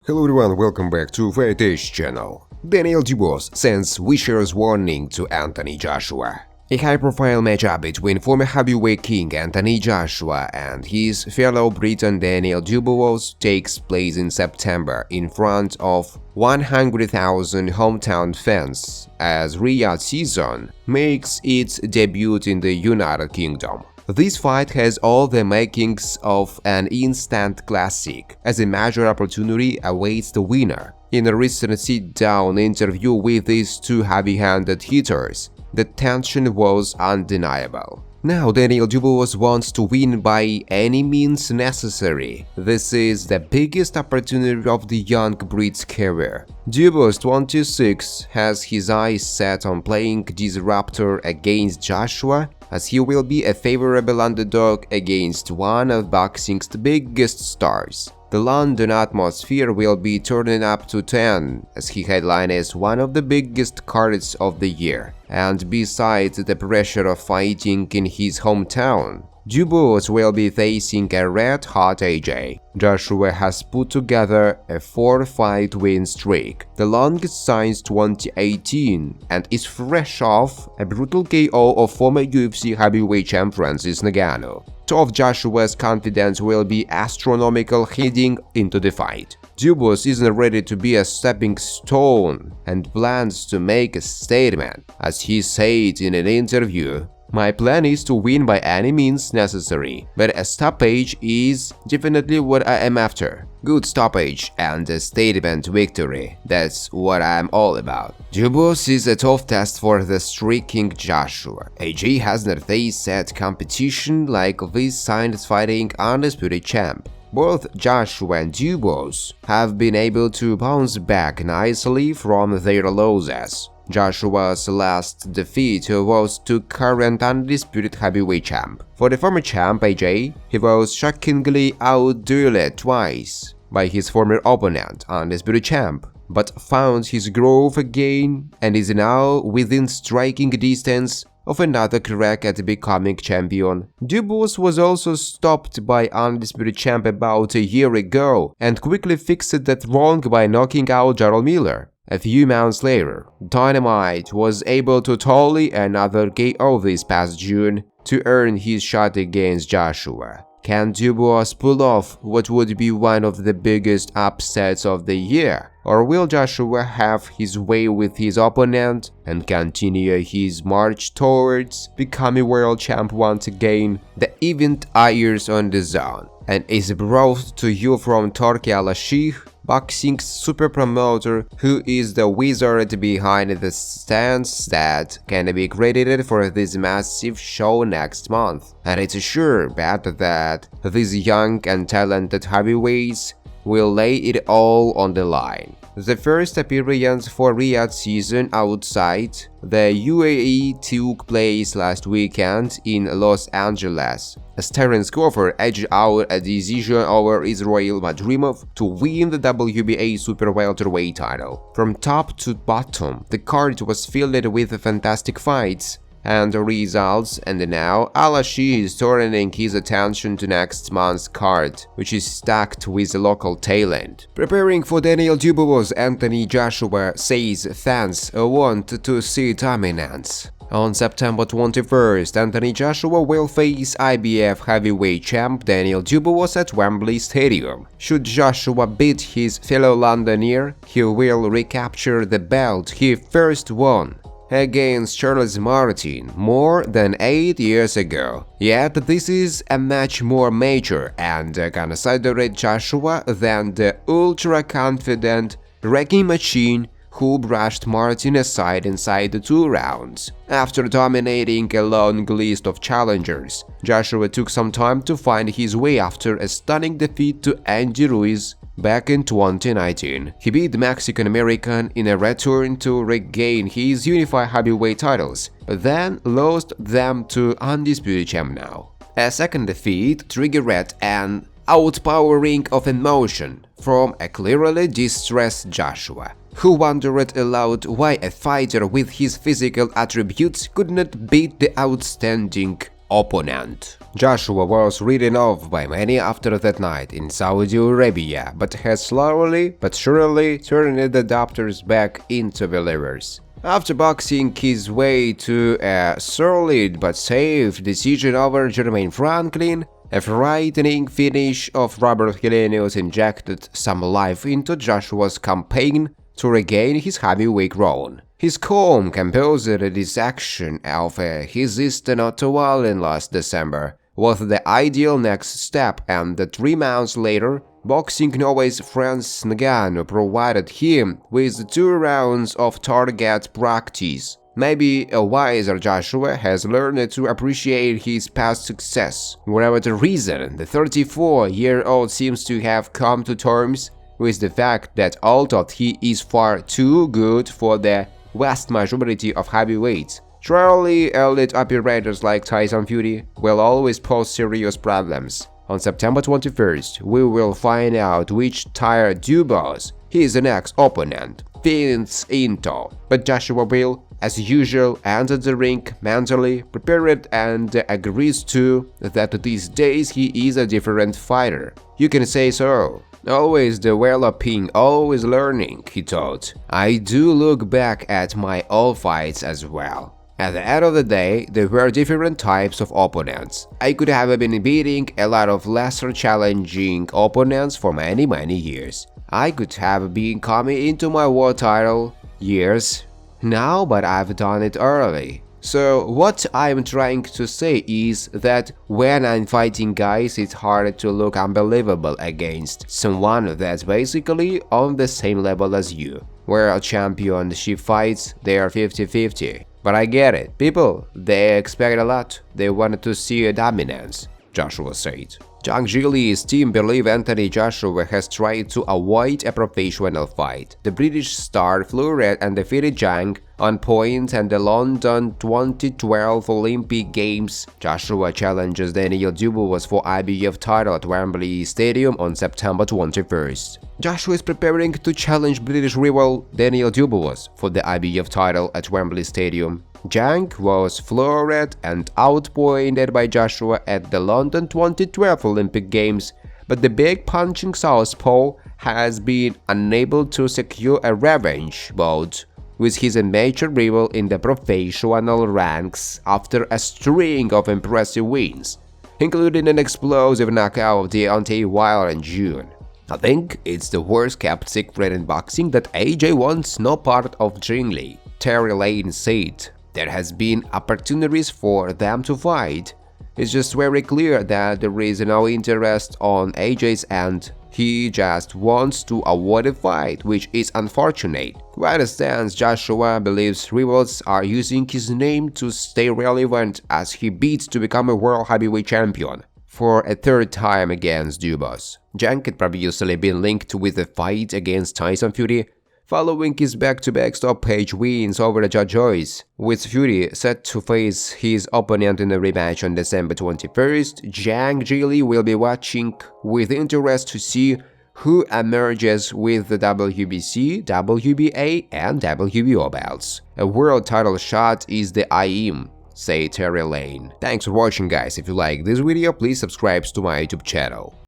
Hello everyone, welcome back to vacate channel. Daniel Dubois sends vicious warning to Anthony Joshua. A high-profile matchup between former heavyweight king Anthony Joshua and his fellow Briton Daniel Dubois takes place in September in front of 100,000 hometown fans as DAZN makes its debut in the United Kingdom. This fight has all the makings of an instant classic, as a major opportunity awaits the winner. In a recent sit-down interview with these two heavy-handed hitters, the tension was undeniable. Now Daniel Dubois wants to win by any means necessary. This is the biggest opportunity of the young Brit's career. Dubois, 26, has his eyes set on playing disruptor against Joshua, as he will be a favorable underdog against one of boxing's biggest stars. The London atmosphere will be turning up to 10 as he headlines one of the biggest cards of the year. And besides the pressure of fighting in his hometown, Dubois will be facing a red-hot AJ. Joshua has put together a 4-fight win streak, the longest since 2018, and is fresh off a brutal KO of former UFC heavyweight champ Francis Ngannou. Two of Joshua's confidence will be astronomical heading into the fight. Dubois isn't ready to be a stepping stone and plans to make a statement. As he said in an interview, "My plan is to win by any means necessary, but a stoppage is definitely what I am after. Good stoppage and a statement victory, that's what I'm all about." Dubois is a tough test for the streaking Joshua. AJ has not faced set competition like this since fighting undisputed champ. Both Joshua and Dubois have been able to bounce back nicely from their losses. Joshua's last defeat was to current undisputed heavyweight champ. For the former champ AJ, he was shockingly out-dueled twice by his former opponent, undisputed champ, but found his groove again and is now within striking distance of another crack at becoming champion. Dubois was also stopped by undisputed champ about a year ago and quickly fixed that wrong by knocking out Jarrell Miller. A few months later, Dynamite was able to tally another KO this past June to earn his shot against Joshua. Can Dubois pull off what would be one of the biggest upsets of the year? Or will Joshua have his way with his opponent and continue his march towards becoming world champ once again? The event airs on DAZN and is brought to you from Turkey Al-Sheikh, boxing's super promoter, who is the wizard behind the stands that can be credited for this massive show next month. And it's a sure bet that these young and talented heavyweights will lay it all on the line. The first appearance for DAZN outside the UAE took place last weekend in Los Angeles, as Terence Crawford edged out a decision over Israel Madrimov to win the WBA super welterweight title. From top to bottom, the card was filled with fantastic fights and results, and now Al-Sheikh is turning his attention to next month's card, which is stacked with local talent. Preparing for Daniel Dubois, Anthony Joshua says fans want to see dominance. On September 21st, Anthony Joshua will face IBF heavyweight champ Daniel Dubois at Wembley Stadium. Should Joshua beat his fellow Londoner, he will recapture the belt he first won against Charles Martin more than 8 years ago. Yet this is a much more major and considerate Joshua than the ultra-confident wrecking machine who brushed Martin aside inside the 2 rounds. After dominating a long list of challengers, Joshua took some time to find his way after a stunning defeat to Andy Ruiz back in 2019. He beat the Mexican-American in a return to regain his unified heavyweight titles, but then lost them to undisputed champ now. A second defeat triggered an outpouring of emotion from a clearly distressed Joshua, who wondered aloud why a fighter with his physical attributes could not beat the outstanding opponent. Joshua was written off by many after that night in Saudi Arabia, but has slowly but surely turned the doubters back into believers. After boxing his way to a solid but safe decision over Jermaine Franklin, a frightening finish of Robert Helenius injected some life into Joshua's campaign to regain his heavyweight crown. His calm composed dissection of his Eastern Ottawa in last December was the ideal next step, and 3 months later, Boxing Norway's Frans Ngannou provided him with 2 rounds of target practice. Maybe a wiser Joshua has learned to appreciate his past success. Whatever the reason, the 34-year-old seems to have come to terms with the fact that although he is far too good for the vast majority of heavyweights, truly elite operators like Tyson Fury will always pose serious problems. On September 21st, we will find out which Tyre Dubois, his next opponent, fits into, but Joshua will, as usual, enter the ring mentally prepared and agrees to that these days he is a different fighter. You can say so. Always developing, always learning, he thought. I do look back at my old fights as well. At the end of the day, there were different types of opponents. I could have been beating a lot of lesser challenging opponents for many years. I could have been coming into my world title years now, but I've done it early. So what I'm trying to say is that when I'm fighting guys, it's hard to look unbelievable against someone that's basically on the same level as you. Where championship fights, they are 50-50. But I get it. People, they expect a lot. They wanted to see a dominance, Joshua said. Zhang Zhili's team believe Anthony Joshua has tried to avoid a professional fight. The British star flew red and defeated Zhang on point at the London 2012 Olympic Games. Joshua challenges Daniel Dubois for IBF title at Wembley Stadium on September 21st. Joshua is preparing to challenge British rival Daniel Dubois for the IBF title at Wembley Stadium. Zhang was floored and outpointed by Joshua at the London 2012 Olympic Games, but the big punching southpaw has been unable to secure a revenge bout with his major rival in the professional ranks after a string of impressive wins, including an explosive knockout of Deontay Wilder in June. I think it's the worst kept secret in boxing that AJ wants no part of Zhingli, Terry Lane said. There has been opportunities for them to fight. It's just very clear that there is no interest on AJ's end. He just wants to avoid a fight, which is unfortunate. Quite a stance, Joshua believes rivals are using his name to stay relevant as he bids to become a world heavyweight champion for a 3rd time against Dubois. Zhang had previously been linked with a fight against Tyson Fury, following his back-to-back stoppage wins over the judges, with Fury set to face his opponent in a rematch on December 21st. Zhang Zhili will be watching with interest to see who emerges with the WBC, WBA, and WBO belts. A world title shot is the aim, say Terry Lane. Thanks for watching, guys. If you like this video, please subscribe to my YouTube channel.